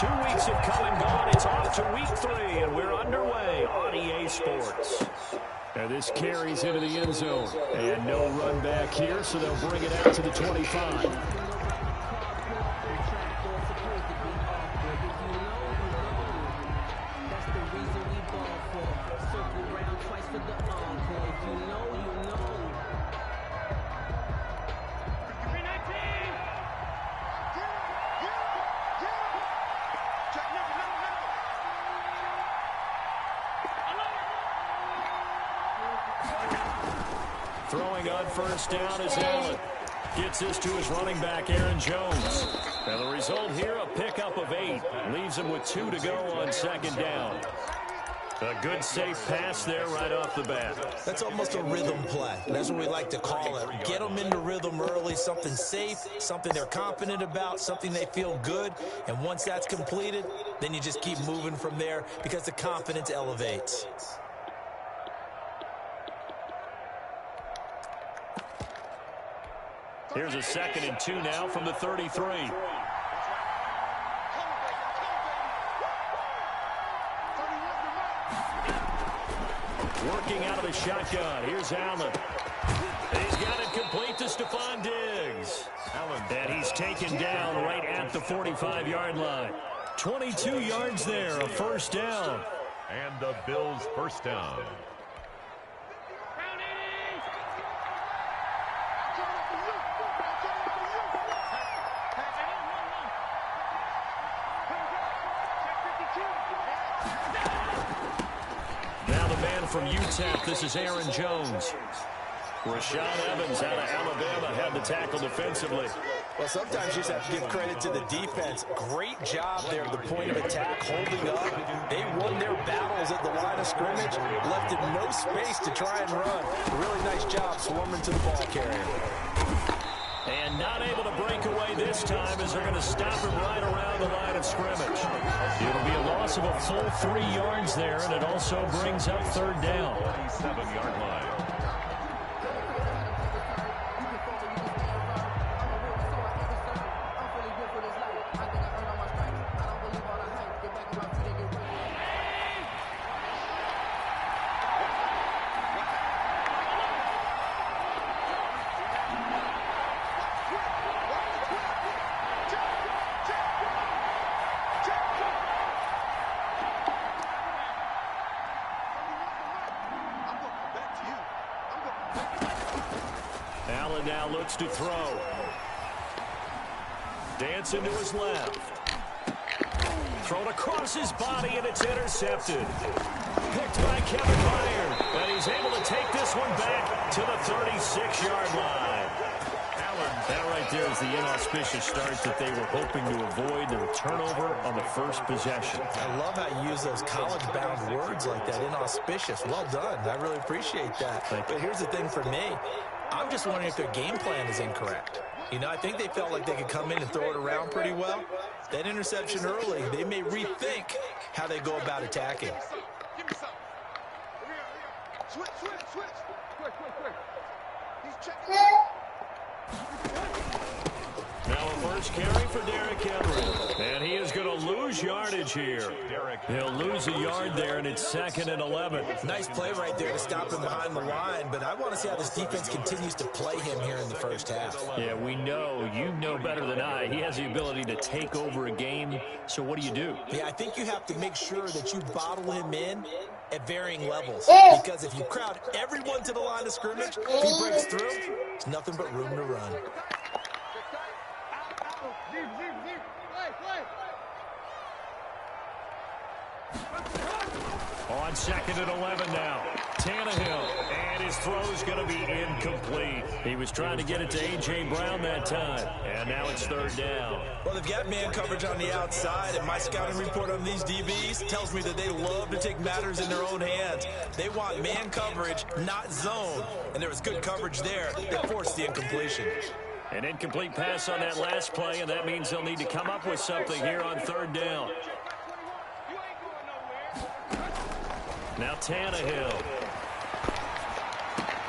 2 weeks have come and gone. It's off to week 3, and we're underway on EA Sports. And this carries into the end zone. And no run back here, so they'll bring it out to the 25. Throwing on first down is Allen. Gets this to his running back, Aaron Jones. And the result here, a pickup of 8. Leaves him with 2 to go on second down. A good, safe pass there right off the bat. That's almost a rhythm play. That's what we like to call it. Get them into rhythm early, something safe, something they're confident about, something they feel good. And once that's completed, then you just keep moving from there because the confidence elevates. Here's a 2nd and 2 now from the 33. Working out of the shotgun. Here's Allen. He's got it complete to Stephon Diggs. And he's taken down right at the 45-yard line. 22 yards there, a first down. And the Bills' first down. From UTEP, this is Aaron Jones. Rashaan Evans out of Alabama had the tackle defensively. Well, sometimes you just have to give credit to the defense. Great job there at the point of attack, holding up. They won their battles at the line of scrimmage, left it no space to try and run. A really nice job swarming to the ball carrier. And not able to break away this time as they're going to stop him right around the line of scrimmage. It'll be a loss of a full 3 yards there, and it also brings up third down. 27-yard line. Allen now looks to throw. Dancing to his left. Thrown across his body, and it's intercepted. Picked by Kevin Byard. And he's able to take this one back to the 36-yard line. That right there is the inauspicious start that they were hoping to avoid. The turnover on the first possession. I love how you use those college-bound words like that, inauspicious. Well done. I really appreciate that. But here's the thing for me. I'm just wondering if their game plan is incorrect. You know, I think they felt like they could come in and throw it around pretty well. That interception early, they may rethink how they go about attacking. Give me some. Switch. Quick. He's checking. Now a first carry for Derrick Henry. And he is going to lose yardage here. He'll lose a yard there, and it's 2nd and 11. Nice play right there to stop him behind the line, but I want to see how this defense continues to play him here in the first half. Yeah, we know. You know better than I. He has the ability to take over a game, so what do? Yeah, I think you have to make sure that you bottle him in at varying levels, because if you crowd everyone to the line of scrimmage, if he breaks through, there's nothing but room to run. On 2nd and 11 now. Tannehill, and his throw's going to be incomplete. He was trying to get it to A.J. Brown that time, and now it's third down. Well, they've got man coverage on the outside, and my scouting report on these DBs tells me that they love to take matters in their own hands. They want man coverage, not zone, and there was good coverage there that forced the incompletion. An incomplete pass on that last play, and that means they'll need to come up with something here on third down. Now Tannehill.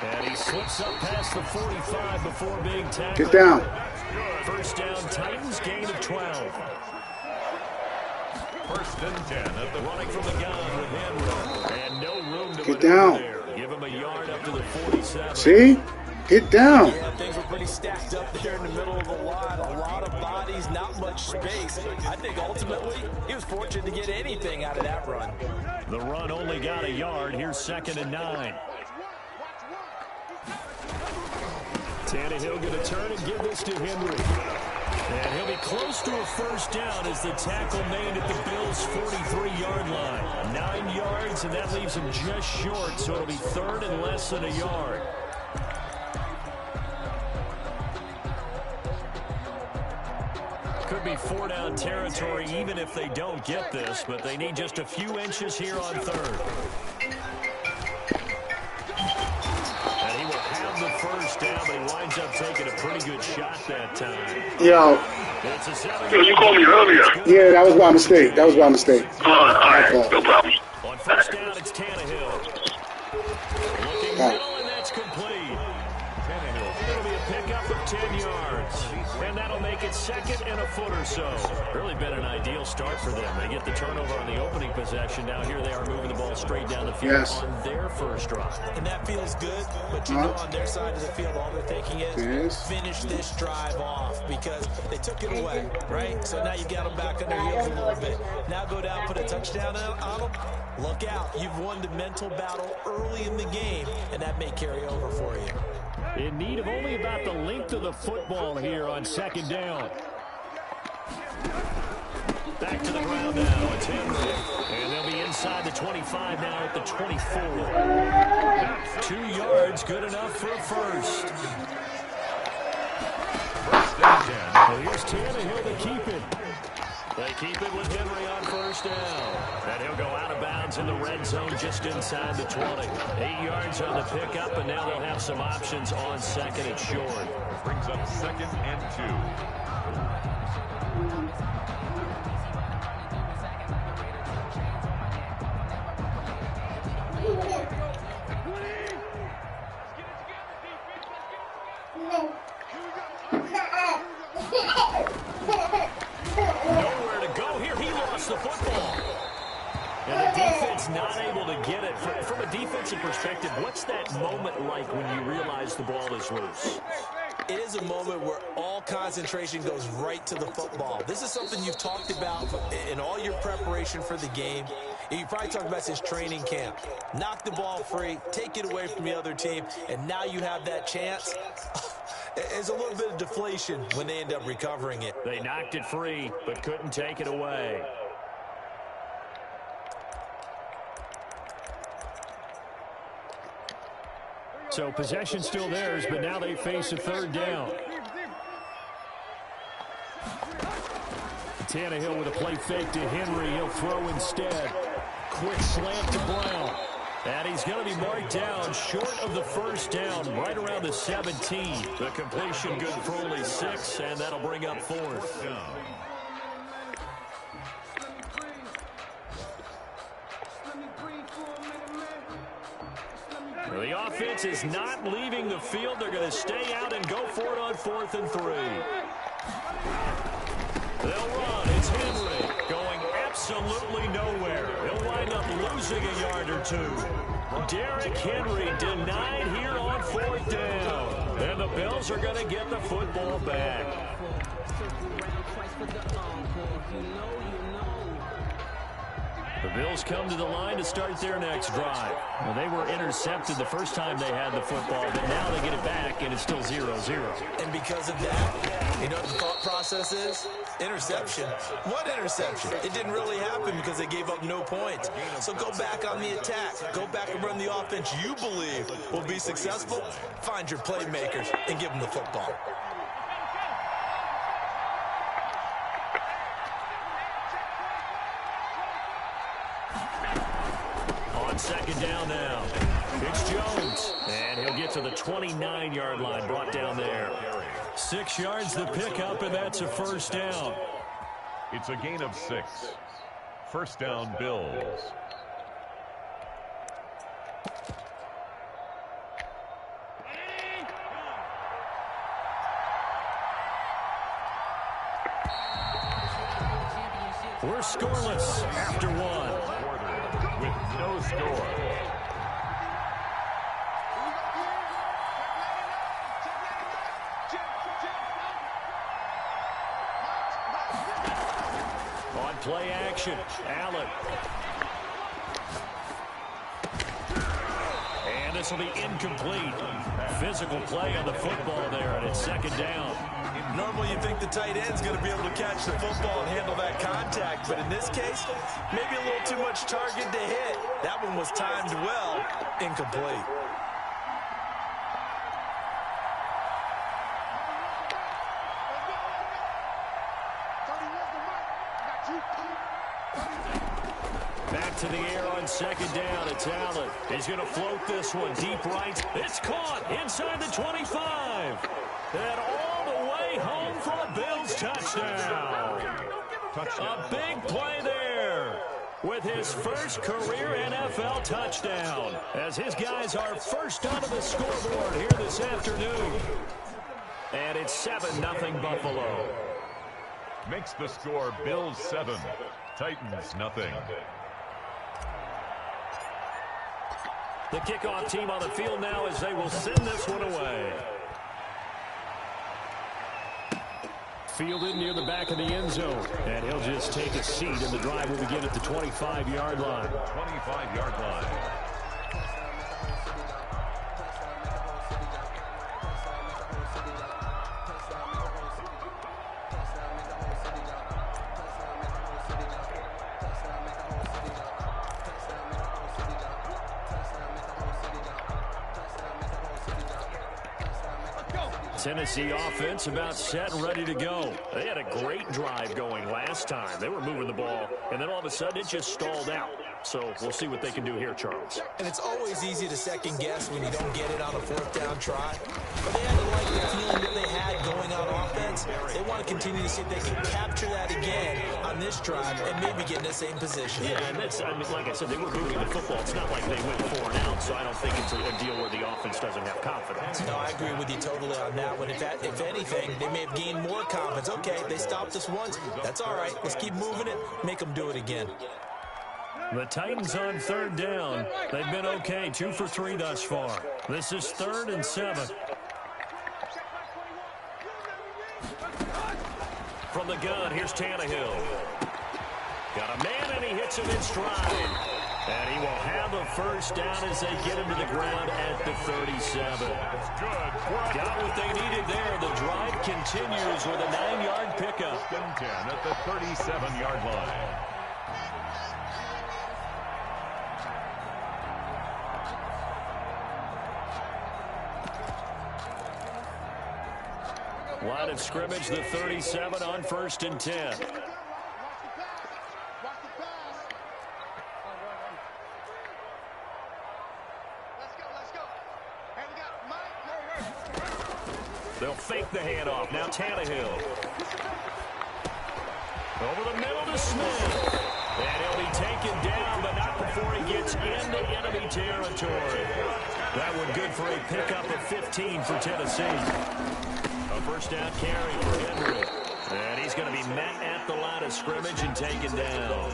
And he slips up past the 45 before being tackled. Get down. First down, Titans, gain of 12. First and 10 at the Running from the gun with Henry. And no room to Get maneuver down. there. Give him a yard up to the 47. See? Get down. Yeah, things were pretty stacked up there in the middle of the line. A lot of bodies, not much space. I think ultimately he was fortunate to get anything out of that run. The run only got a yard. Here's 2nd and 9. Tannehill going to turn and give this to Henry. And he'll be close to a first down as the tackle made at the Bills' 43-yard line. 9 yards, and that leaves him just short, so it'll be 3rd and less than a yard. Could be 4-down territory even if they don't get this, but they need just a few inches here on 3rd. And he will have the first down, but he winds up taking a pretty good shot that time. Yo. It's a 7. Yo, you called me earlier. Yeah, that was by mistake. That was by mistake. All right, no problem. On first down, it's Tannehill. Looking middle, and that's complete. It'll be a pickup of 10 yards. And that'll make it 2nd and a foot or so. Really been an ideal start for them. They get the turnover on the opening possession. Now here they are moving the ball straight down the field on their first drive. And that feels good, but you know on their side of the field, all they're thinking is finish this drive off because they took it away, right? So now you got them back on their heels a little bit. Now go down, put a touchdown on them. Look out. You've won the mental battle early in the game, and that may carry over for you. In need of only about the length of the football here on 2nd down. Back to the ground now. It's Henry. And they'll be inside the 25 now at the 24. 2 yards, good enough for a first. Well, here's Tannehill to keep it. They keep it with Henry on first down. And he'll go out of bounds in the red zone just inside the 20. 8 yards on the pickup, and now they'll have some options on 2nd and short. brings up 2nd and 2. Nowhere to go here. He lost the football. And the defense not able to get it. From a defensive perspective, what's that moment like when you realize the ball is loose? It is a moment where all concentration goes right to the football. This is something you've talked about in all your preparation for the game. And you probably talked about since training camp. Knock the ball free, take it away from the other team, and now you have that chance. There's a little bit of deflation when they end up recovering it. They knocked it free, but couldn't take it away. So possession still theirs, but now they face a 3rd down. Tannehill with a play fake to Henry. He'll throw instead. Quick slam to Brown. And he's going to be marked down short of the first down, right around the 17. The completion good for only 6, and that'll bring up 4th down. The offense is not leaving the field. They're going to stay out and go for it on 4th and 3. They'll run. It's Henry going absolutely nowhere. He'll wind up losing a yard or 2. Derrick Henry denied here on 4th down. And the Bills are going to get the football back. The Bills come to the line to start their next drive. Well, they were intercepted the first time they had the football, but now they get it back, and it's still 0-0. And because of that, you know what the thought process is? Interception. What interception? It didn't really happen because they gave up no points. So go back on the attack. Go back and run the offense you believe will be successful. Find your playmakers and give them the football. On 2nd down now, it's Jones. And he'll get to the 29-yard line, brought down there. 6 yards the pickup, and that's a first down. It's a gain of 6. First down, Bills. We're scoreless after one. Quarter with no score. On play action, Allen. And this will be incomplete. Physical play on the football there, and it's second down. Normally you think the tight end's going to be able to catch the football and handle that contact, but in this case, maybe a little too much target to hit. That one was timed well, incomplete. Back to the air on second down. It's Allen. He's going to float this one deep right. It's caught inside the 25. And all the way home for a Bills touchdown. A big play there with his first career NFL touchdown, as his guys are first onto the scoreboard here this afternoon. And it's 7-0 Buffalo. Makes the score Bills 7, Titans nothing. The kickoff team on the field now as they will send this one away. Fielded near the back of the end zone. And he'll just take a seat, and the drive will begin at the 25-yard line. 25-yard line. Tennessee offense about set and ready to go. They had a great drive going last time. They were moving the ball, and then all of a sudden it just stalled out. So we'll see what they can do here, Charles. And it's always easy to second guess when you don't get it on a fourth down try. But they had to like the feeling that they had going on offense. They want to continue to see if they can capture that again on this drive and maybe get in the same position. Yeah, and that's, I mean, like I said, they were moving the football. It's not like they went 4 and out, so I don't think it's a deal where the offense doesn't have confidence. No, I agree with you totally on that one. If anything, they may have gained more confidence. Okay, they stopped us once. That's all right. Let's keep moving it. Make them do it again. The Titans on third down. They've been okay, 2 for 3 thus far. This is 3rd and 7. From the gun, here's Tannehill. Got a man, and he hits him in stride. And he will have a first down as they get him to the ground at the 37. Got what they needed there. The drive continues with a 9-yard pickup. 10 at the 37-yard line. Line of scrimmage, the 37 on 1st and 10. They'll fake the handoff. Now Tannehill. Over the middle to Smith. And he'll be taken down, but not before he gets into enemy territory. That one good for a pickup of 15 for Tennessee. A first down carry for Henry. And he's going to be met at the line of scrimmage and taken down.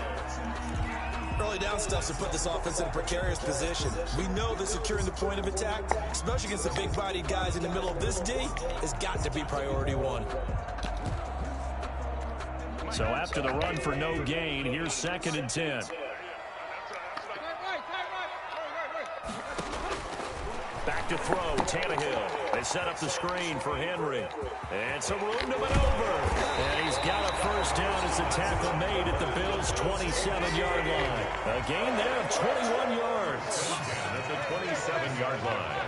Early down stuff to put this offense in a precarious position. We know that securing the point of attack, especially against the big-bodied guys in the middle of this D, has got to be priority one. So after the run for no gain, here's 2nd and 10. Back to throw, Tannehill. They set up the screen for Henry. And some room to maneuver. And he's got a first down as the tackle made at the Bills' 27-yard line. A gain there of 21 yards. At the 27-yard line.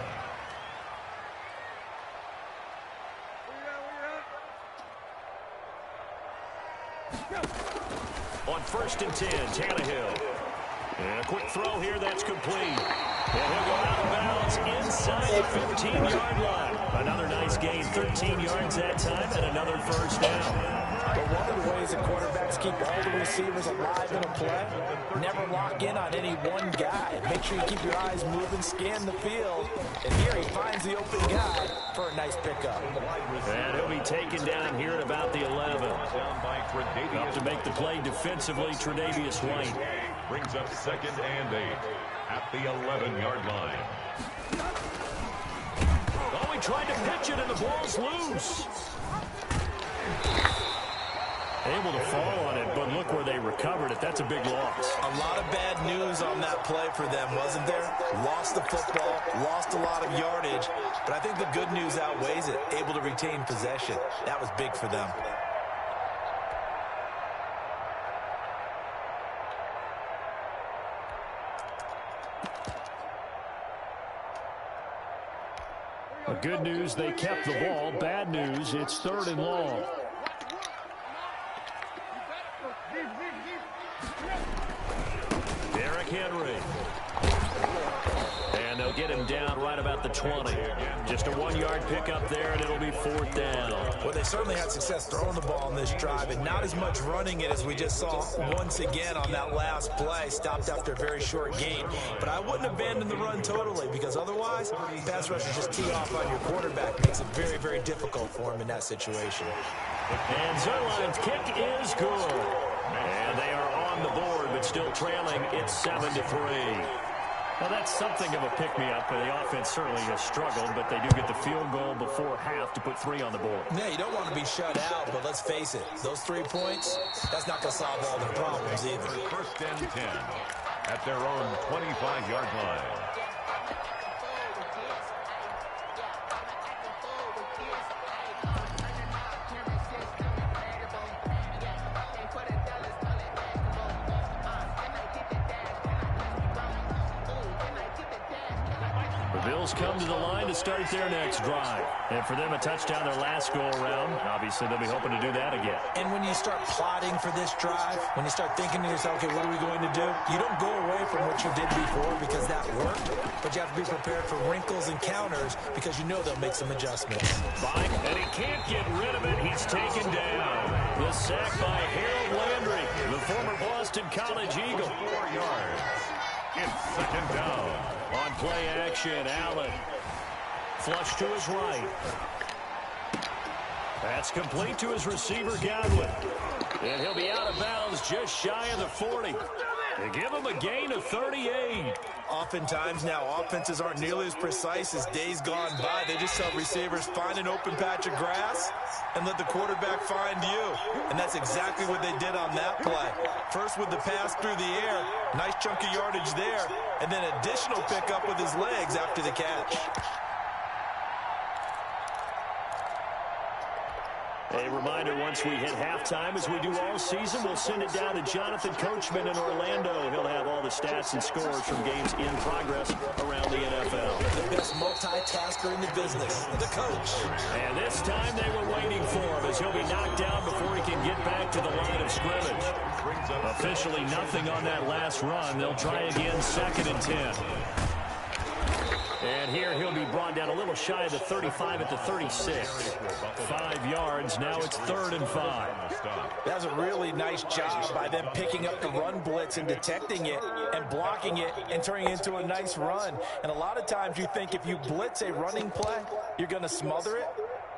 On 1st and 10, Tannehill. And a quick throw here, that's complete. And he'll go out of bounds inside the 15-yard line. Another nice gain, 13 yards that time, and another first down. But one of the ways that quarterbacks keep all the receivers alive in a play, never lock in on any one guy. Make sure you keep your eyes moving, scan the field. And here he finds the open guy for a nice pickup. And he'll be taken down here at about the 11. Up to make the play defensively, Tre'Davious White. Brings up 2nd and 8 at the 11-yard line. Oh, he tried to pitch it, and the ball's loose. Able to fall on it, but look where they recovered it. That's a big loss. A lot of bad news on that play for them, wasn't there? Lost the football, lost a lot of yardage, but I think the good news outweighs it. Able to retain possession. That was big for them. Good news, they kept the ball. Bad news, it's 3rd and long. Derrick Henry. And they'll get him down right about the 20. Just a 1-yard pickup there, and it'll be 4th down. Well, they certainly had success throwing the ball in this drive, and not as much running it as we just saw once again on that last play. Stopped after a very short gain. But I wouldn't abandon the run totally, because otherwise, pass rushers just tee off on your quarterback. Makes it very, very difficult for him in that situation. And Zuerlein's kick is good. And they are on the board, but still trailing. It's 7-3. Well, that's something of a pick-me-up. The offense certainly has struggled, but they do get the field goal before half to put 3 on the board. Yeah, you don't want to be shut out, but let's face it, those 3 points, that's not going to solve all their problems either. 1st and 10 at their own 25-yard line. Bills come to the line to start their next drive. And for them, a touchdown their last go-around. Obviously, they'll be hoping to do that again. And when you start plotting for this drive, when you start thinking to yourself, okay, what are we going to do? You don't go away from what you did before because that worked, but you have to be prepared for wrinkles and counters because you know they'll make some adjustments. And he can't get rid of it. He's taken down. The sack by Harold Landry, the former Boston College Eagle. 4 yards. It's 2nd down. On play action, Allen. Flush to his right. That's complete to his receiver, Godwin. And he'll be out of bounds just shy of the 40. They give him a gain of 38. Oftentimes now, offenses aren't nearly as precise as days gone by. They just tell receivers, find an open patch of grass and let the quarterback find you. And that's exactly what they did on that play. First with the pass through the air, nice chunk of yardage there, and then additional pickup with his legs after the catch. A reminder, once we hit halftime, as we do all season, we'll send it down to Jonathan Coachman in Orlando. He'll have all the stats and scores from games in progress around the NFL. The best multitasker in the business, the coach. And this time they were waiting for him as he'll be knocked down before he can get back to the line of scrimmage. Officially nothing on that last run. They'll try again, 2nd and 10. And here he'll be brought down a little shy of the 35 at the 36. 5 yards. Now it's 3rd and 5. That was a really nice job by them picking up the run blitz and detecting it and blocking it and turning it into a nice run. And a lot of times you think if you blitz a running play, you're going to smother it.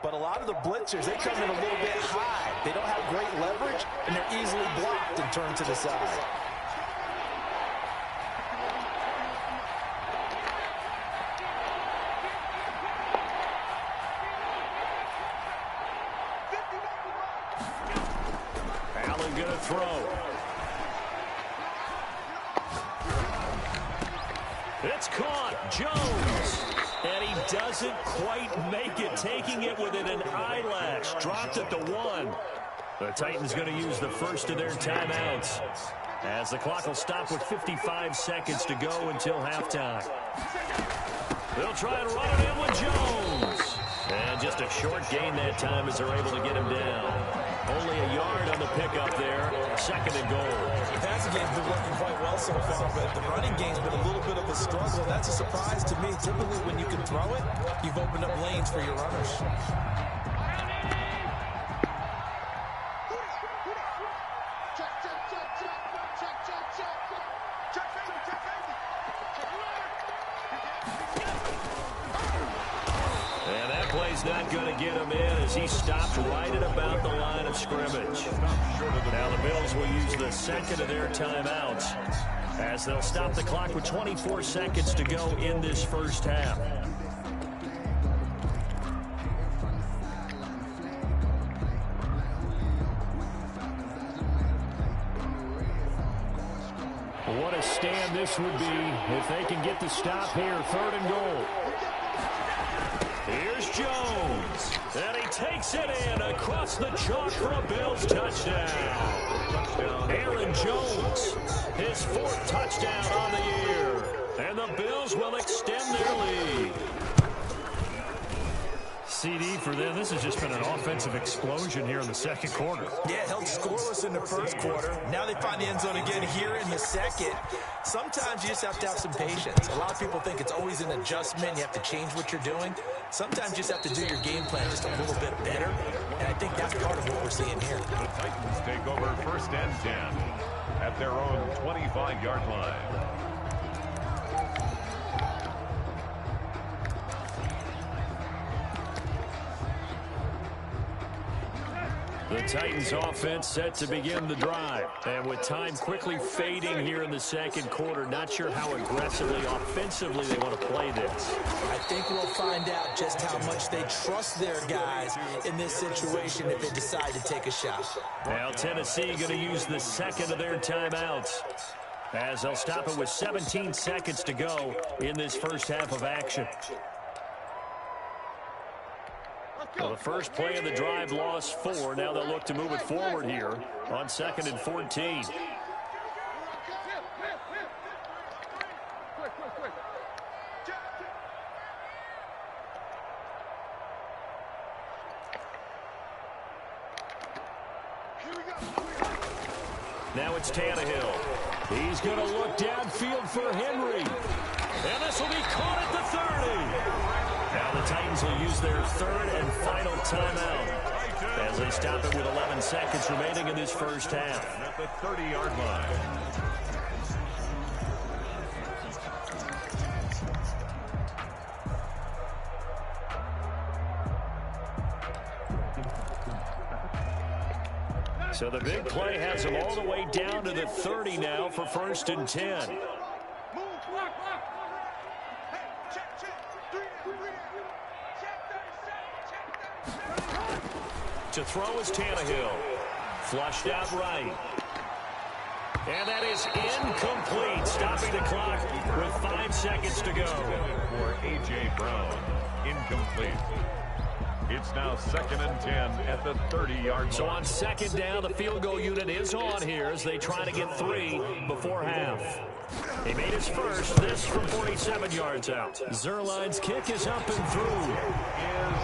But a lot of the blitzers, they come in a little bit high. They don't have great leverage, and they're easily blocked and turned to the side. Gonna throw. It's caught. Jones. And he doesn't quite make it, taking it within an eyelash. Dropped at the 1. The Titans going to use the first of their timeouts as the clock will stop with 55 seconds to go until halftime. They'll try and run it in with Jones. And just a short gain that time as they're able to get him down. Only a yard on the pickup there. 2nd and goal. The passing game's been working quite well so far, but the running game's been a little bit of a struggle. That's a surprise to me. Typically, when you can throw it, you've opened up lanes for your runners. not going to get him in as he stopped right at about the line of scrimmage. Now the Bills will use the second of their timeouts as they'll stop the clock with 24 seconds to go in this first half. What a stand this would be if they can get the stop here. 3rd and goal. Here's Jones. And he takes it in across the chalk for a Bills touchdown. Aaron Jones, his 4th touchdown on the year. And the Bills will extend their lead. CD for them. This has just been an offensive explosion here in the second quarter. Yeah, held scoreless in the first quarter. Now they find the end zone again here in the second. Sometimes you just have to have some patience. A lot of people think it's always an adjustment. You have to change what you're doing. Sometimes you just have to do your game plan just a little bit better. And I think that's part of what we're seeing here. The Titans take over 1st and 10 at their own 25-yard line. The Titans offense set to begin the drive. And with time quickly fading here in the second quarter, not sure how aggressively, offensively they want to play this. I think we'll find out just how much they trust their guys in this situation if they decide to take a shot. Now Tennessee going to use the second of their timeouts as they'll stop it with 17 seconds to go in this first half of action. Well, the first play of the drive lost 4. Now they'll look to move it forward here on 2nd and 14. Now it's Tannehill. He's going to look downfield for Henry. And this will be caught at the 30. Now the Titans will use their 3rd and final timeout as they stop it with 11 seconds remaining in this first half. At the 30-yard line. So the big play has them all the way down to the 30 now for 1st and 10. To throw is Tannehill. Flushed out right. And that is incomplete. Stopping the clock with 5 seconds to go. For A.J. Brown. Incomplete. It's now 2nd and 10 at the 30-yard line. So on 2nd down, the field goal unit is on here as they try to get 3 before half. He made his first, this from 47 yards out. Zuerlein's kick is up and through.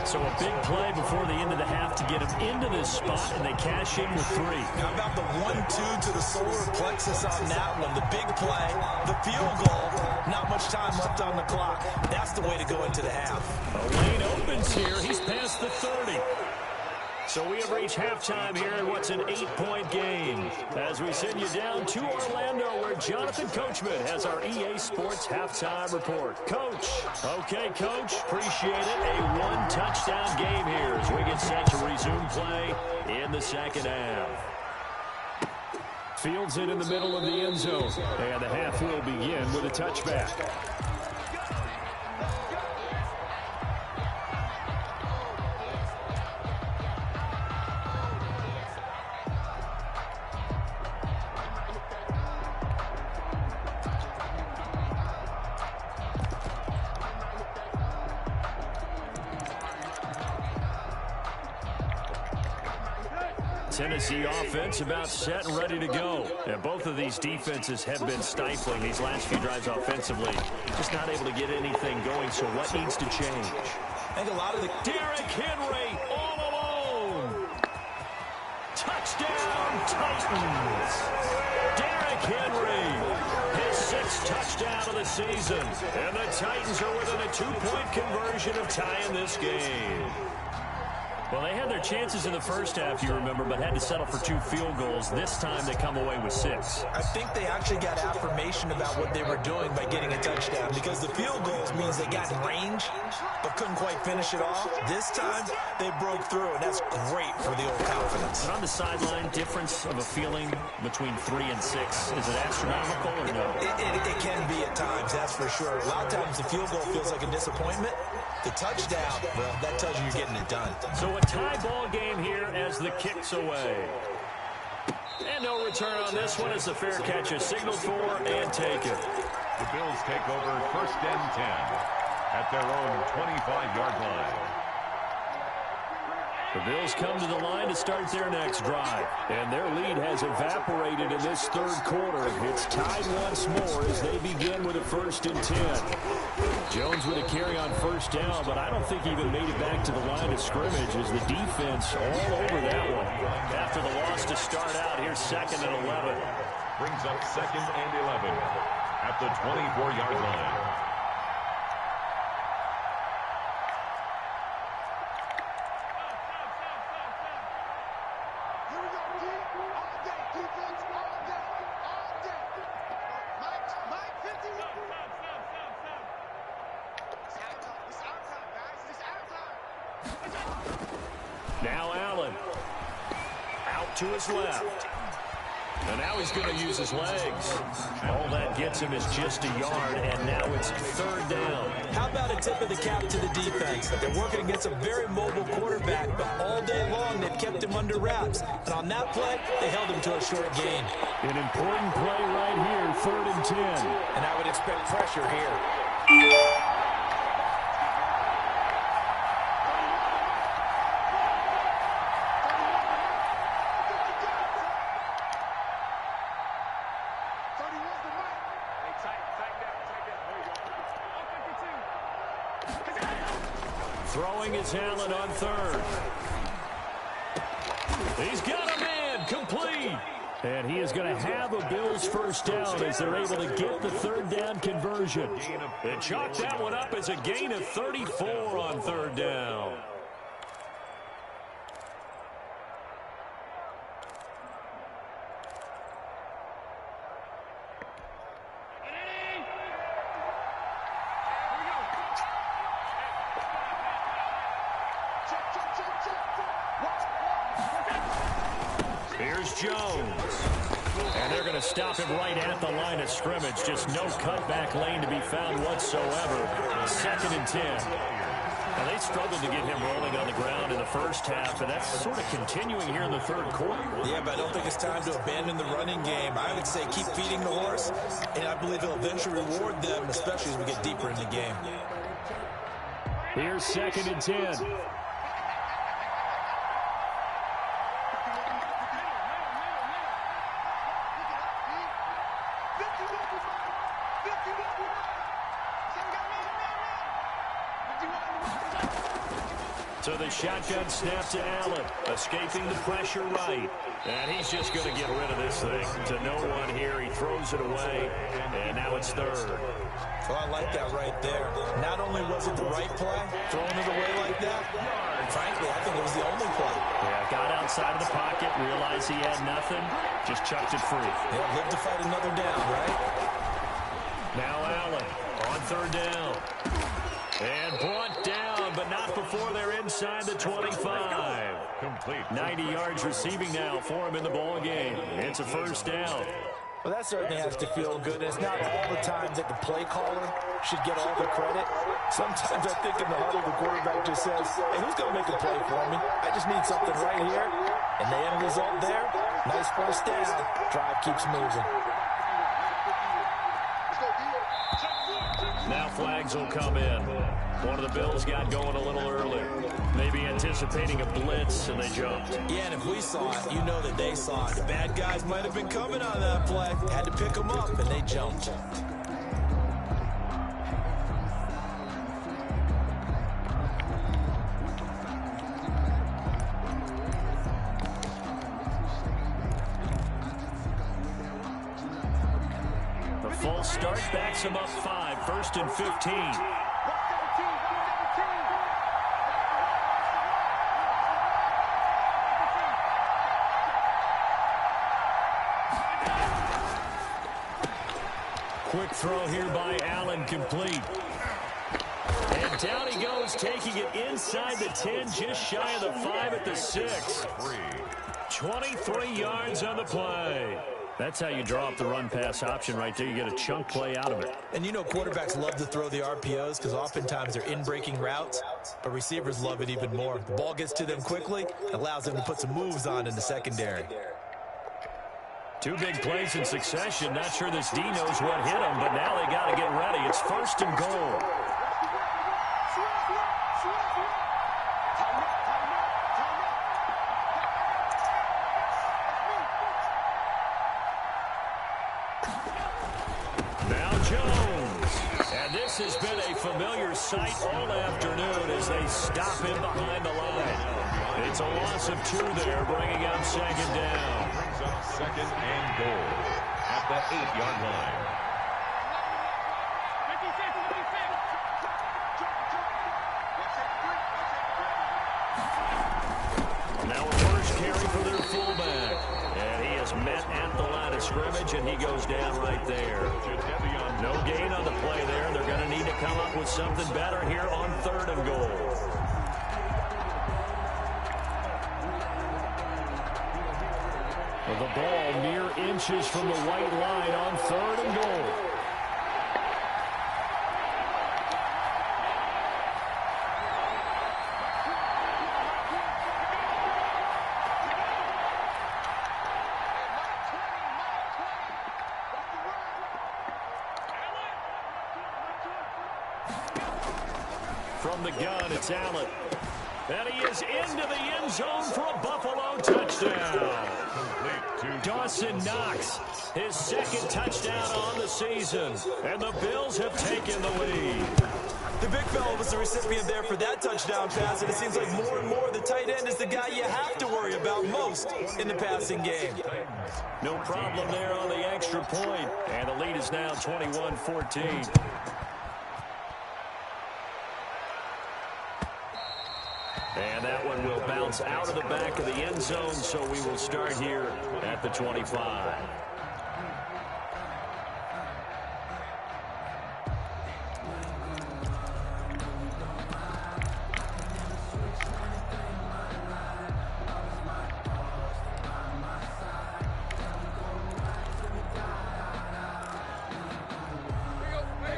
So a big play before the end of the half to get him into this spot, and they cash in with 3. How about the 1-2 to the solar plexus on that one? The big play, the field goal, not much time left on the clock. That's the way to go into the half. A lane opens here. He's past the 30. So we have reached halftime here in what's an 8-point game as we send you down to Orlando where Jonathan Coachman has our EA Sports halftime report. Coach. Okay, Coach. Appreciate it. A 1-touchdown game here as we get set to resume play in the second half. Fields it in the middle of the end zone. And the half will begin with a touchback. Tennessee offense about set and ready to go. And both of these defenses have been stifling these last few drives offensively. Just not able to get anything going, so what needs to change? I think a lot of the... Derrick Henry all alone. Touchdown, Titans. Derrick Henry, his 6th touchdown of the season. And the Titans are within a 2-point conversion of tying this game. Well, they had their chances in the first half, you remember, but had to settle for 2 field goals. This time they come away with 6. I think they actually got affirmation about what they were doing by getting a touchdown, because the field goals means they got in range but couldn't quite finish it off. This time they broke through, and that's great for the old confidence. But on the sideline, difference of a feeling between 3 and 6, is it astronomical or no? It can be at times, that's for sure. A lot of times the field goal feels like a disappointment. The touchdown, well, that tells you you're getting it done. So a tie ball game here as the kick's away. And no return on this one as the fair catch is signaled for and taken. The Bills take over 1st and 10 at their own 25-yard line. The Bills come to the line to start their next drive. And their lead has evaporated in this 3rd quarter. It's tied once more as they begin with a 1st and 10. Jones with a carry on 1st down, but I don't think he even made it back to the line of scrimmage as the defense all over that one. After the loss to start out, here's 2nd and 11. Brings up 2nd and 11 at the 24-yard line. Now Allen out to his left. And now he's going to use his legs. All that gets him is just a yard, and now it's 3rd down. How about a tip of the cap to the defense? They're working against a very mobile quarterback, but all day long they've kept him under wraps. And on that play, they held him to a short gain. An important play right here, 3rd and 10. And I would expect pressure here. Throwing his Allen on 3rd. He's got a man, complete. And he is going to have a Bills 1st down as they're able to get the 3rd down conversion. And chalk that one up as a gain of 34 on 3rd down. Here's Jones. And they're going to stop him right at the line of scrimmage. Just no cutback lane to be found whatsoever. 2nd and 10. Now, they struggled to get him rolling on the ground in the first half, and that's sort of continuing here in the 3rd quarter. Yeah, but I don't think it's time to abandon the running game. I would say keep feeding the horse, and I believe it'll eventually reward them, especially as we get deeper in the game. Here's 2nd and 10. So the shotgun snap to Allen, escaping the pressure right. And he's just going to get rid of this thing to no one here. He throws it away, and now it's 3rd. Well, I like that right there. Not only was it the right play, throwing it away like that, frankly, I think it was the only play. Yeah, got outside of the pocket, realized he had nothing, just chucked it free. Yeah, live to fight another down, right? Now Allen on 3rd down. And brought down, but not before they're inside the 25. Complete. 90 yards receiving now for him in the ball game. It's a 1st down. Well, that certainly has to feel good. And it's not all the time that the play caller should get all the credit. Sometimes I think in the huddle, the quarterback just says, hey, who's going to make a play for me? I just need something right here. And the end result there, nice 1st down. Drive keeps moving. Now flags will come in. One of the Bills got going a little early. Maybe anticipating a blitz, and they jumped. Yeah, and if we saw it, you know that they saw it. The bad guys might have been coming on that play. Had to pick them up, and they jumped. The false start backs him up 5, 1st and 15. quick throw here by Allen, complete. And down he goes, taking it inside the 10, just shy of the 5 at the 6. 23 yards on the play. That's how you draw up the run-pass option right there. You get a chunk play out of it. And you know quarterbacks love to throw the RPOs because oftentimes they're in-breaking routes, but receivers love it even more. The ball gets to them quickly, allows them to put some moves on in the secondary. 2 big plays in succession. Not sure this D knows what hit him, but now they got to get ready. It's 1st and goal. This has been a familiar sight all afternoon as they stop him behind the line. It's a loss of 2 there, bringing up 2nd down. Brings up 2nd and goal at the 8-yard line. Now a first carry for their fullback. And he is met at the line of scrimmage, and he goes down right there. No gain on the play there. They're going to need to come up with something better here on 3rd and goal. Well, the ball mere inches from the white line on 3rd and goal. From the gun, it's Allen. And he is into the end zone for a Buffalo touchdown. Dawson Knox, his 2nd touchdown on the season. And the Bills have taken the lead. The big fella was the recipient there for that touchdown pass, and it seems like more and more the tight end is the guy you have to worry about most in the passing game. No problem there on the extra point. And the lead is now 21-14. And that one will bounce out of the back of the end zone, so we will start here at the 25.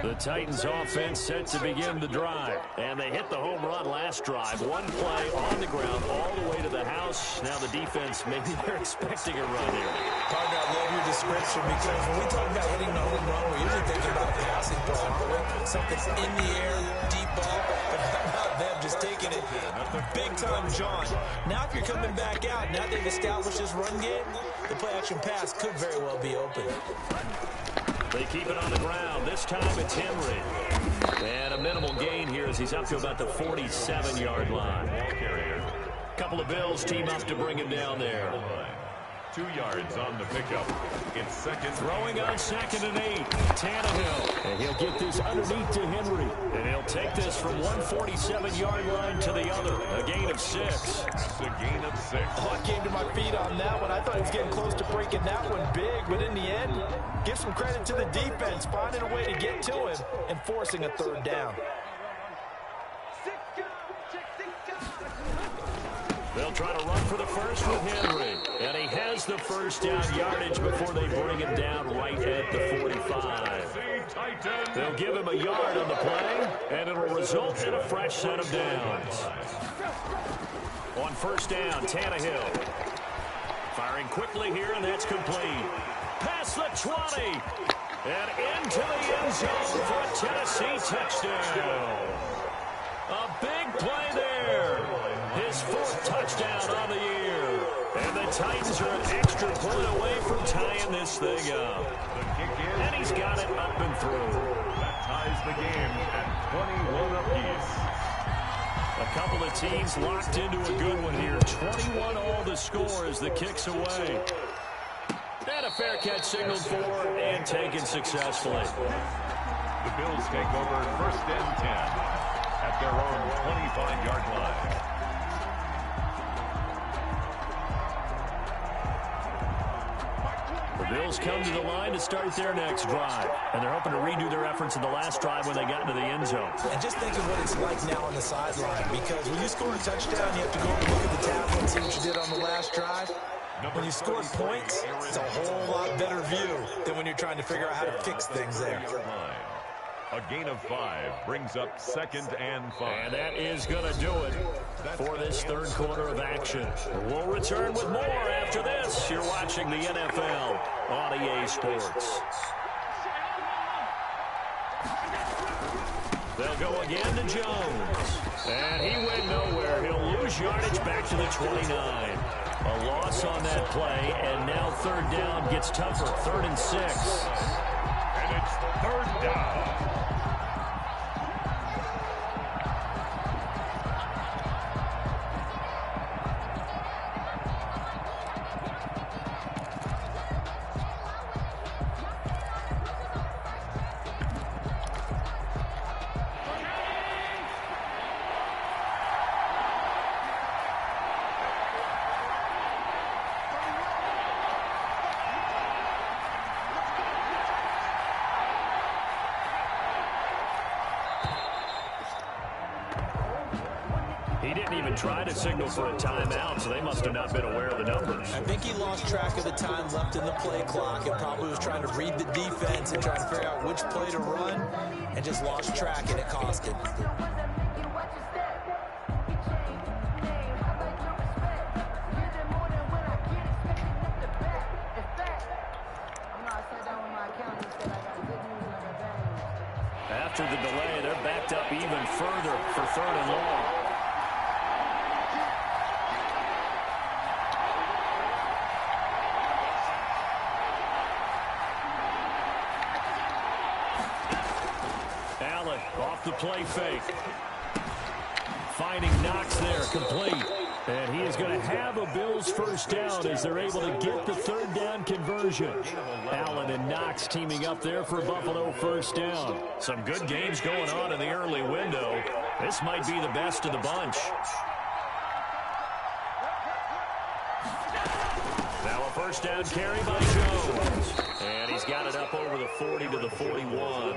The Titans offense set to begin the drive. And they hit the home run last drive. 1 play on the ground all the way to the house. Now the defense, maybe they're expecting a run here. Partner, I love your description because when we talk about hitting the home run, we're usually thinking about a passing play, aren't we? Something in the air, deep ball, but how about them just taking it big-time John. Now if you're coming back out, now they've established this run game, the play-action pass could very well be open. They keep it on the ground. This time it's Henry. And a minimal gain here as he's up to about the 47-yard line. Couple of Bills team up to bring him down there. 2 yards on the pickup. It's 2nd. Throwing on 2nd and 8. Tannehill. And he'll get this underneath to Henry. And he'll take this from one 47-yard line to the other. A gain of 6. It's a gain of 6. Oh, I came to my feet on that one. I thought he was getting close to breaking that one big, but in the end, give some credit to the defense, finding a way to get to him and forcing a 3rd down. They'll try to run for the first with Henry. And he has the first down yardage before they bring him down right at the 45. They'll give him a yard on the play, and it'll result in a fresh set of downs. On 1st down, Tannehill. Firing quickly here, and that's complete. Past the 20. And into the end zone for a Tennessee touchdown. A big play there. His 4th touchdown on the year. And the Titans are an extra point away from tying this thing up. And he's got it up and through. That ties the game at 21 apiece. A couple of teams locked into a good one here. 21 all the score as the kick's away. And a fair catch signaled for and taken successfully. The Bills take over 1st and 10 at their own 25-yard line. The Bills come to the line to start their next drive. And they're hoping to redo their efforts in the last drive when they got into the end zone. And just think of what it's like now on the sideline, because when you score a touchdown, you have to go over and look at the tablet and see what you did on the last drive. When you score points, it's a whole lot better view than when you're trying to figure out how to fix things there. A gain of 5 brings up 2nd and 5. And that is going to do it for this third quarter of action. We'll return with more after this. You're watching the NFL on EA Sports. They'll go again to Jones. And he went nowhere. He'll lose yardage back to the 29. A loss on that play, and now third down gets tougher. 3rd and 6. And it's 3rd down. He didn't even try to signal for a timeout, so they must have not been aware of the numbers. I think he lost track of the time left in the play clock and probably was trying to read the defense and trying to figure out which play to run and just lost track, and it cost him. After the delay, they're backed up even further for 3rd and long. Allen off the play fake. Finding Knox there, complete. And he is going to have a Bills first down as they're able to get the 3rd down conversion. Allen and Knox teaming up there for Buffalo first down. Some good games going on in the early window. This might be the best of the bunch. Now a first down carry by Jones. And he's got it up over the 40 to the 41.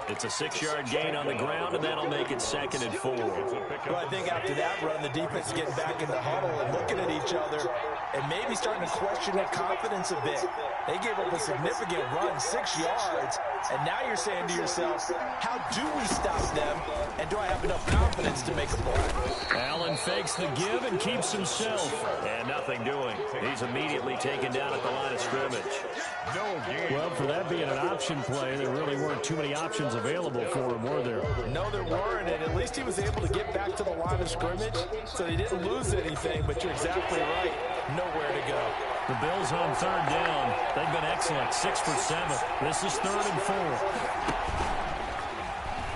It's a 6-yard gain on the ground, and that'll make it 2nd and 4. Well, I think after that run, the defense is getting back in the huddle and looking at each other and maybe starting to question their confidence a bit. They gave up a significant run, 6 yards, and now you're saying to yourself, how do we stop them, and do I have enough confidence to make a play? Allen fakes the give and keeps himself. And nothing doing. He's immediately taken down at the line of scrimmage. Well, for that being an option play, there really weren't too many options available for him, were there? No, there weren't, and at least he was able to get back to the line of scrimmage, so he didn't lose anything, but you're exactly right. Nowhere to go. The Bills on 3rd down. They've been excellent, 6 for 7. This is 3rd and 4.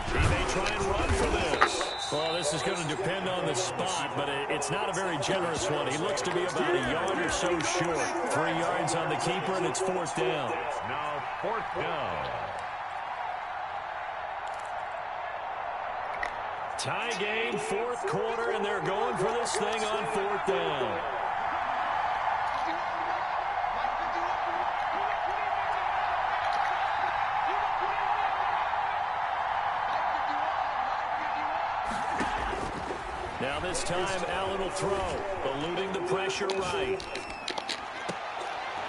He may try and run for this. Well, this is going to depend on the spot, but it's not a very generous one. He looks to be about a yard or so short. 3 yards on the keeper, and it's 4th down. Now 4th down. Tie game, 4th quarter, and they're going for this thing on 4th down. Now this time, Allen will throw, eluding the pressure right.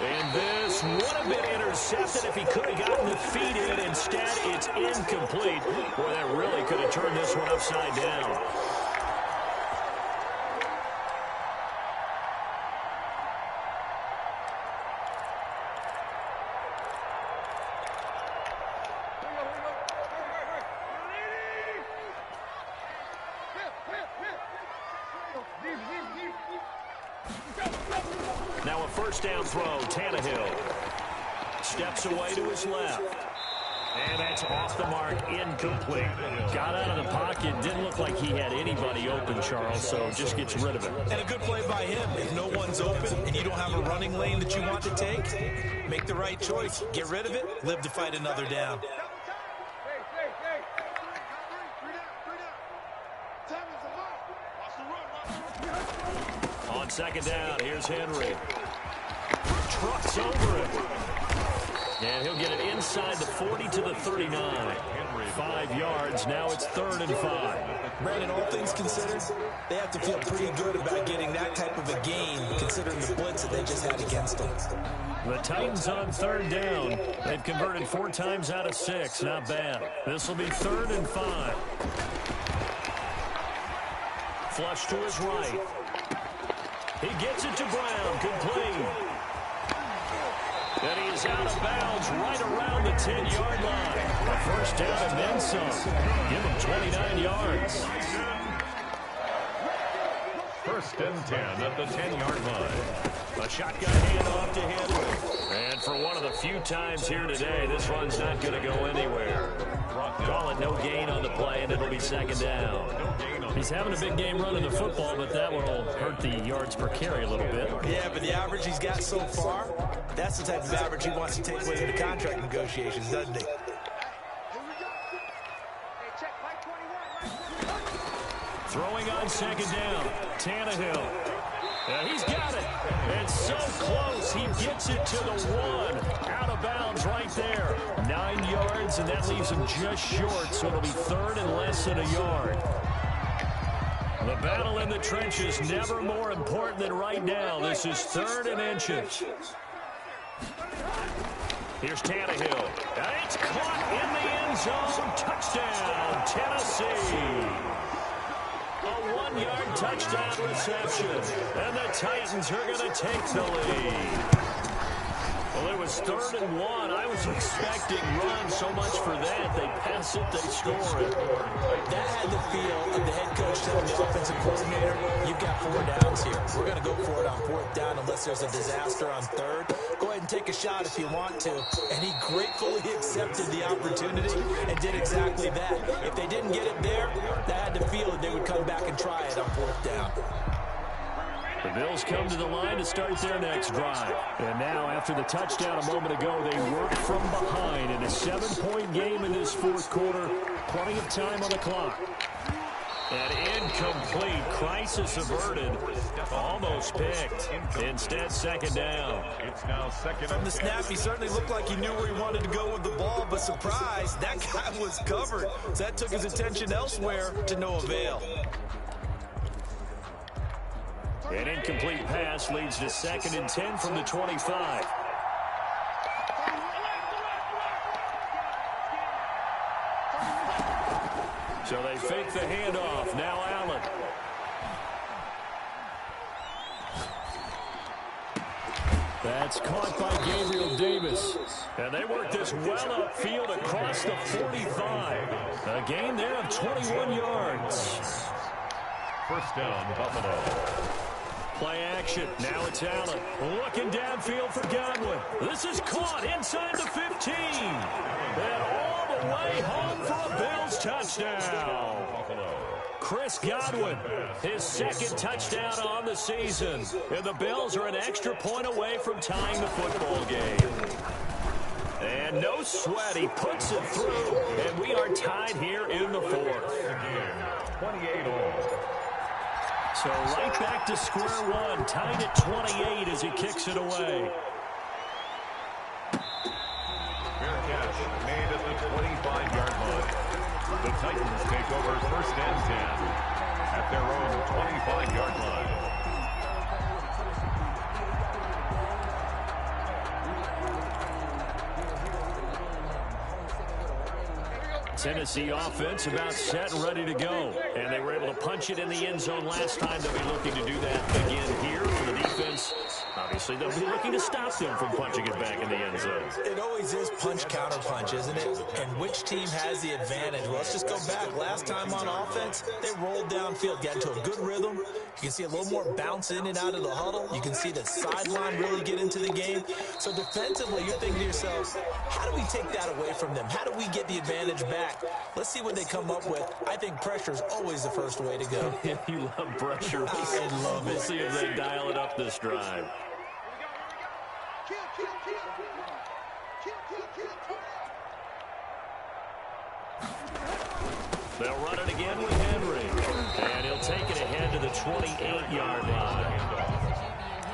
And this would have been intercepted if he could have gotten the feet in. Instead, it's incomplete. Boy, that really could have turned this one upside down. Now a first down throw, Tannehill. Steps away to his left. And that's off the mark, incomplete. Got out of the pocket, didn't look like he had anybody open, Charles, so just gets rid of it. And a good play by him. If no one's open and you don't have a running lane that you want to take, make the right choice. Get rid of it, live to fight another down. On 2nd down, here's Henry. Trucks over it. And he'll get it inside the 40 to the 39. 5 yards. Now it's 3rd and 5. Brandon, all things considered, they have to feel pretty good about getting that type of a gain, considering the blitz that they just had against them. The Titans on 3rd down. They've converted 4 times out of 6. Not bad. This will be 3rd and 5. Flush to his right. He gets it to Brown. Complete. And he is out of bounds right around the 10-yard line. A first down and then some. Give him 29 yards. 1st and 10 at the 10-yard line. A shotgun handoff to Henry. And for one of the few times here today, this run's not going to go anywhere. Call it no gain on the play, and it'll be 2nd down. He's having a big game running the football, but that will hurt the yards per carry a little bit. Yeah, but the average he's got so far, that's the type of average he wants to take with him to contract negotiations, doesn't he? Throwing on 2nd down. Tannehill. And he's got it. And so close. He gets it to the 1. Out of bounds right there. 9 yards, and that leaves him just short, so it'll be 3rd and less than a yard. The battle in the trenches never more important than right now. This is 3rd and inches. Here's Tannehill. And it's caught in the end zone. Touchdown, Tennessee. A 1-yard touchdown reception. And the Titans are going to take the lead. Well, it was 3rd and 1. I was expecting run so much for that. They pass it, they score it. That had the feel of the head coach telling the offensive coordinator, you've got 4 downs here. We're going to go for it on 4th down unless there's a disaster on 3rd. Go ahead and take a shot if you want to. And he gratefully accepted the opportunity and did exactly that. If they didn't get it there, they had the feel that they would come back and try it on 4th down. The Bills come to the line to start their next drive. And now, after the touchdown a moment ago, they work from behind in a 7-point game in this 4th quarter. Plenty of time on the clock. And incomplete. Crisis averted. Almost picked. Instead, 2nd down. It's now 2nd From and the 10. snap, he certainly looked like he knew where he wanted to go with the ball, but surprise, that guy was covered. So that took his attention elsewhere to no avail. An incomplete pass leads to 2nd and 10 from the 25. So they fake the handoff. Now Allen. That's caught by Gabriel Davis. And they work this well upfield across the 45. A gain there of 21 yards. 1st down, Buffalo. Play action. Now it's Allen. Looking downfield for Godwin. This is caught inside the 15. And all the way home for a Bills touchdown. Chris Godwin, his 2nd touchdown on the season. And the Bills are an extra point away from tying the football game. And no sweat. He puts it through. And we are tied here in the 4th. 28 all. So right back to square one, tied at 28 as he kicks it away. Fair catch made at the 25-yard line. The Titans take over 1st and 10 at their own 25-yard line. Tennessee offense about set and ready to go. And they were able to punch it in the end zone last time. They'll be looking to do that again here for the defense. Obviously, they'll be looking to stop them from punching it back in the end zone. It always is punch-counter-punch, isn't it? And which team has the advantage? Well, let's just go back. Last time on offense, they rolled downfield, got into a good rhythm. You can see a little more bounce in and out of the huddle. You can see the sideline really get into the game. So defensively, you're thinking to yourself, how do we take that away from them? How do we get the advantage back? Let's see what they come up with. I think pressure is always the first way to go. You love pressure. I love it. We'll see if they dial it up this drive. They'll run it again with Henry. And he'll take it ahead to the 28-yard line.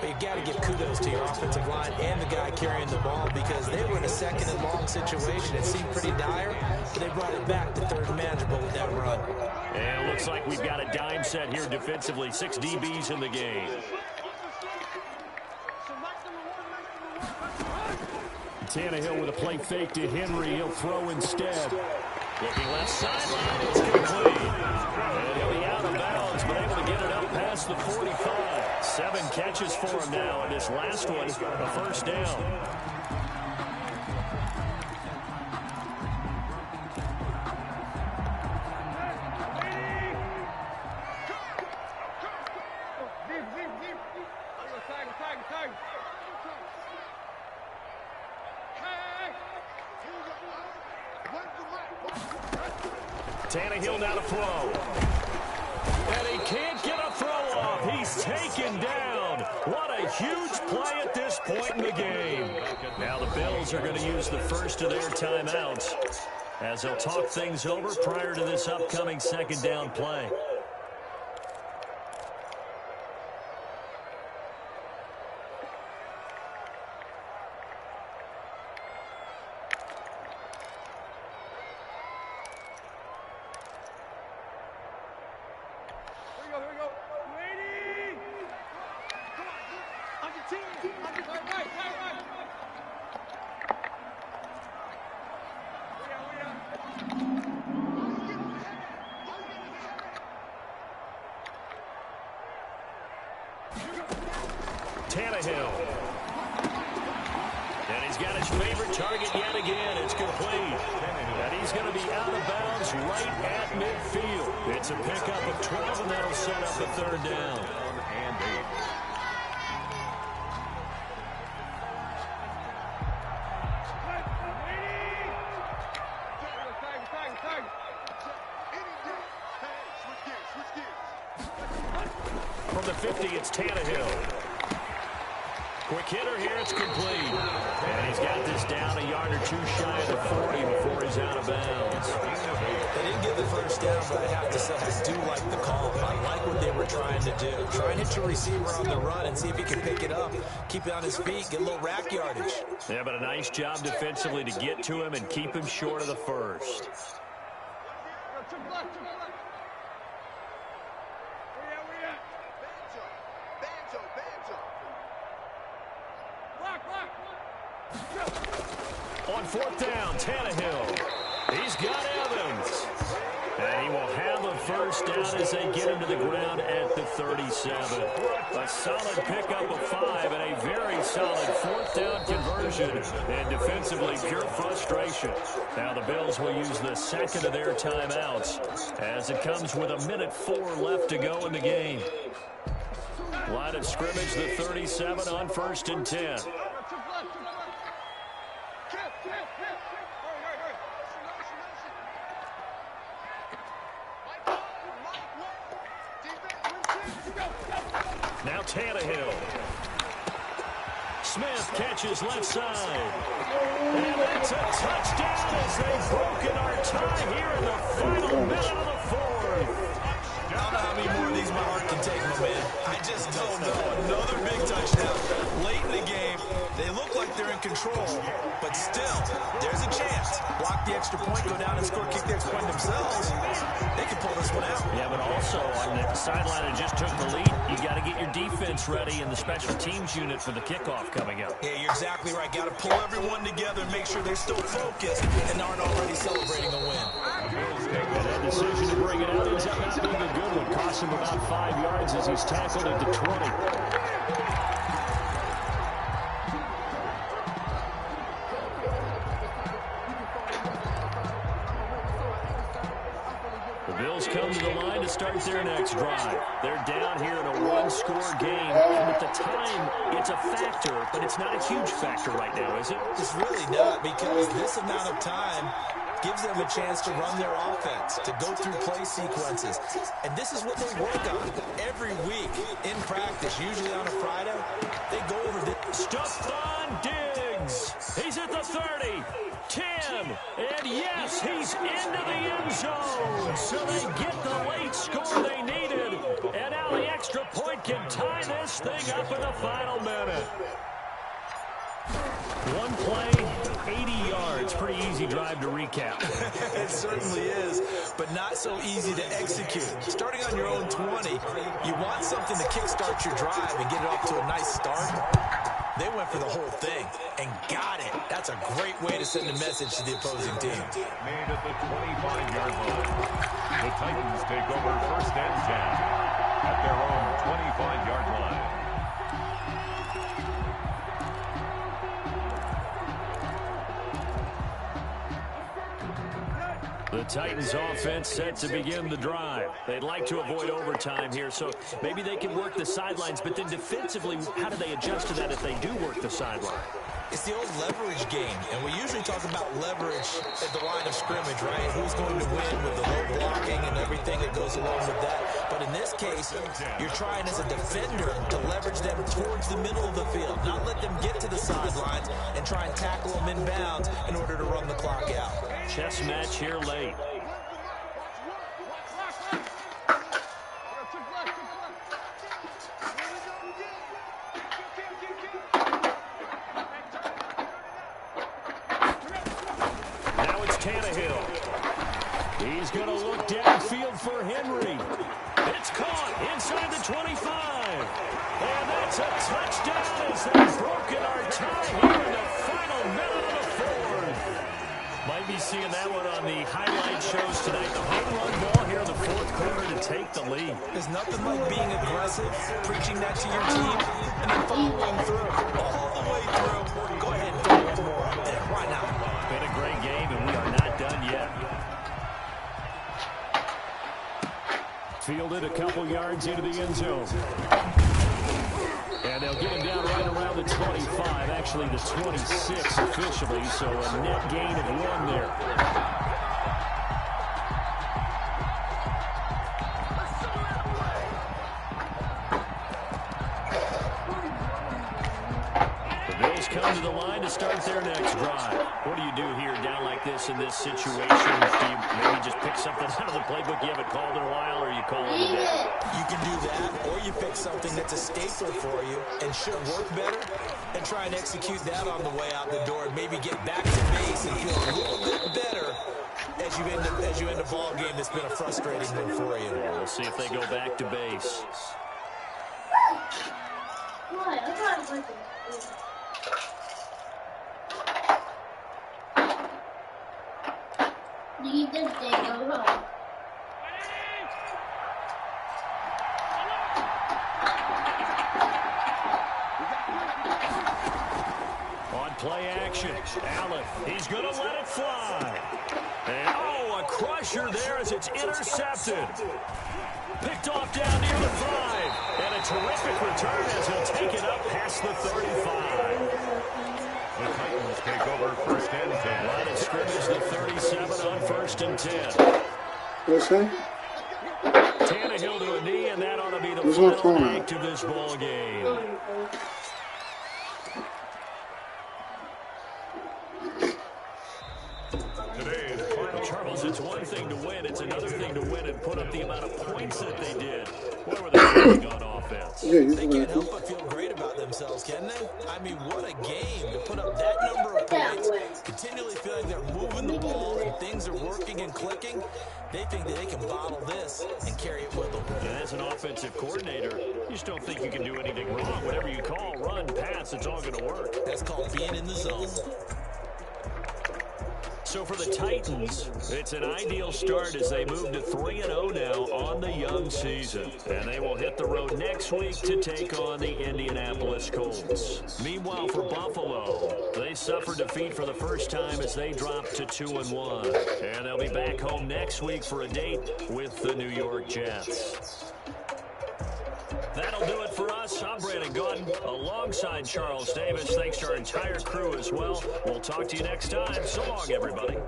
But you got to give kudos to your offensive line and the guy carrying the ball because they were in a second and long situation. It seemed pretty dire, but they brought it back to third and manageable with that run. And it looks like we've got a dime set here defensively. 6 DBs in the game. Tannehill with a play fake to Henry. He'll throw instead. Looking left sideline. It's complete. And he'll be out of bounds, but able to get it up past the 45. 7 catches for him now, and this last one, a first down. Tannehill now to throw. And he can't get a throw off. He's taken down. What a huge play at this point in the game. Now the Bills are going to use the first of their timeouts as they'll talk things over prior to this upcoming second down play. Tannehill. And he's got his favorite target yet again. It's complete. And he's going to be out of bounds right at midfield. It's a pickup of 12, and that'll set up a third down. And 8. From the 50, it's Tannehill. Quick hitter here, it's complete. And he's got this down a yard or two shy of the 40 before he's out of bounds. They didn't get the first down, but I have to say I do like the call. I like what they were trying to do. Try and hit your receiver on the run and see if he can pick it up, keep it on his feet, get a little rack yardage. Yeah, but a nice job defensively to get to him and keep him short of the first. On fourth down, Tannehill. He's got Evans. And he will have a first down as they get him to the ground at the 37. A solid pickup of 5 and a very solid fourth down conversion. And defensively, pure frustration. Now the Bills will use the second of their timeouts as it comes with 1:04 left to go in the game. Line of scrimmage, the 37 on 1st and 10. Now Tannehill. Smith catches left side. And that's a touchdown as they've broken our tie here in the final minute of the fourth. I don't know how many more of these my heart can take, my man. I just don't know. Another big touchdown. Late in the game, they look like they're in control, but still, there's a chance. Block the extra point, go down and score, kick the extra point themselves. They can pull this one out. Yeah, but also on the sideline that just took the lead, you got to get your defense ready in the special teams unit for the kickoff coming up. Yeah, you're exactly right. Got to pull everyone together and make sure they're still focused and aren't already celebrating a win. That decision to bring it out ends up not being a good one. Cost him about 5 yards as he's tackled at the 20. The Bills come to the line to start their next drive. They're down here in a one-score game. And at the time, it's a factor, but it's not a huge factor right now, is it? It's really not, because this amount of time gives them a chance to run their offense, to go through play sequences. And this is what they work on every week in practice, usually on a Friday. They go over this. Stephon Diggs. He's at the 30, 10, and yes, he's into the end zone. So they get the late score they needed. And now the extra point can tie this thing up in the final minute. One play, 80 yards. Pretty easy drive to recap. It certainly is, but not so easy to execute. Starting on your own 20, you want something to kickstart your drive and get it off to a nice start. They went for the whole thing and got it. That's a great way to send a message to the opposing team. Made at the 25-yard line. The Titans take over 1st and 10 at their own 25-yard line. The Titans offense set to begin the drive. They'd like to avoid overtime here, so maybe they can work the sidelines, but then defensively, how do they adjust to that if they do work the sideline? It's the old leverage game, and we usually talk about leverage at the line of scrimmage, right? Who's going to win with the low blocking and everything that goes along with that. But in this case, you're trying as a defender to leverage them towards the middle of the field, not let them get to the sidelines and try and tackle them inbounds in order to run the clock out. Chess match here late. Now it's Tannehill. He's going to look downfield for Henry. It's caught inside the 25. And that's a touchdown as they've broken our tie here in the final minute of the fourth. Might be seeing that one on the highlight shows tonight. The home run ball here in the fourth quarter to take the lead. There's nothing like being aggressive, preaching that to your team, and then following through all the way through. Go ahead and throw one more up there. Why not? Been a great game, and we are not done yet. Fielded a couple yards into the end zone. And they'll get him down right around the 25, actually the 26 officially, so a net gain of 1 there. The Bills come to the line to start their next drive. What do you do here down like this in this situation? Do you maybe just pick something out of the playbook you haven't called in a while, or you call it a day? You can do that, or you pick something that's a staple for you and should work better and try and execute that on the way out the door and maybe get back to base and feel a little bit better as you end a ball game that's been a frustrating one for you. Yeah, we'll see if they go back to base. You just did go home. On play action, Allen, he's going to let it fly. And, oh, a crusher there as it's intercepted. Picked off down near the 5. And a terrific return as he'll take it up past the 35. The Titans take over 1st and 10. Line of scrimmage, the 37 on 1st and 10. What's that? Tannehill to a knee, and that ought to be the final act of this ball game. Charles, it's one thing to win. It's another thing to win and put up the amount of points that they did. What were they doing on offense? They can't help but feel great about themselves, can they? I mean, what a game to put up that number of points, continually feeling they're moving the ball and things are working and clicking. They think that they can bottle this and carry it with them. And as an offensive coordinator, you just don't think you can do anything wrong. Whatever you call, run, pass, it's all going to work. That's called being in the zone. So for the Titans, it's an ideal start as they move to 3-0 now on the young season. And they will hit the road next week to take on the Indianapolis Colts. Meanwhile, for Buffalo, they suffered defeat for the first time as they dropped to 2-1. And they'll be back home next week for a date with the New York Jets. That'll do it for us. I'm Brandon Gaudin alongside Charles Davis. Thanks to our entire crew as well. We'll talk to you next time. So long, everybody.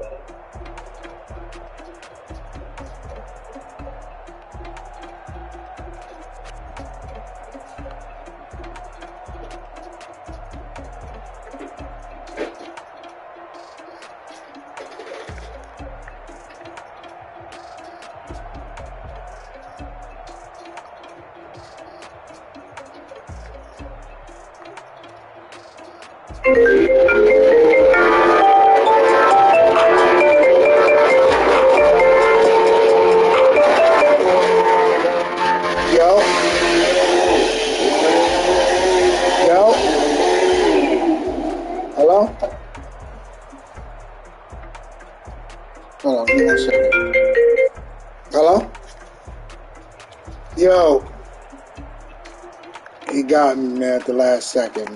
Hold on, give me 1 second. Hello? Yo. He got me, man, at the last second, man.